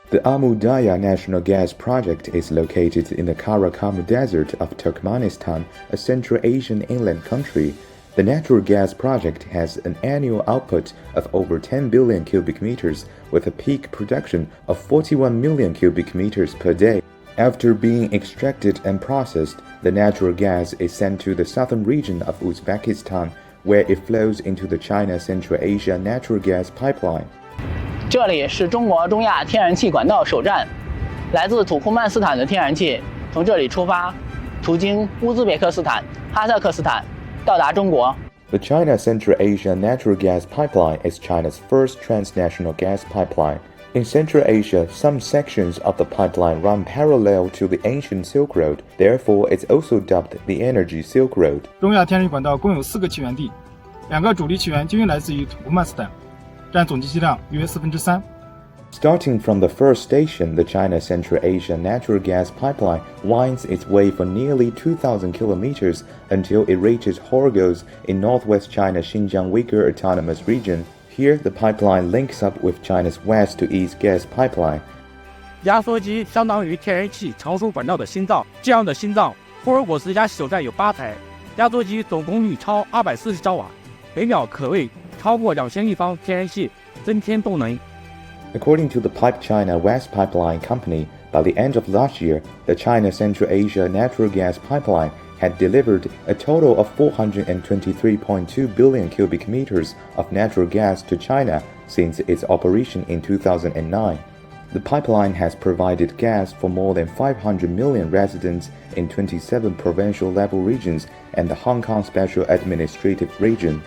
The Amudaya National Gas Project is located in the Karakum Desert of Turkmenistan, a Central Asian inland country. The natural gas project has an annual output of over 10 billion cubic meters, with a peak production of 41 million cubic meters per day. After being extracted and processed, the natural gas is sent to the southern region of Uzbekistan, where it flows into the China Central Asia Natural Gas Pipeline. 这里是中国中亚天然气管道首站，来自土库曼斯坦的天然气从这里出发，途经乌兹别克斯坦、哈萨克斯坦，到达中国。The China Central Asia Natural Gas Pipeline is China's first transnational gas pipeline. In Central Asia, some sections of the pipeline run parallel to the ancient Silk Road, therefore it's also dubbed the Energy Silk Road. 中亚天然气管道共有4个起源地，2个主力起源均来自于土库曼斯坦，占总计气量约3%。Starting from the first station, the China Central Asia Natural Gas Pipeline winds its way for nearly 2,000 kilometers until it reaches Horgoz in northwest China's Xinjiang Uyghur Autonomous Region. Here, the pipeline links up with China's west to east gas pipeline. 压缩机相当于天然气长输管道的心脏，这样的心脏，霍尔果斯加首站有8台，压缩机总功率超240兆瓦，每秒可为超过2000立方天然气增添动能。According to the Pipe China West Pipeline Company, by the end of last year, the China Central Asia Natural Gas Pipeline had delivered a total of 423.2 billion cubic meters of natural gas to China since its operation in 2009. The pipeline has provided gas for more than 500 million residents in 27 provincial-level regions and the Hong Kong Special Administrative Region.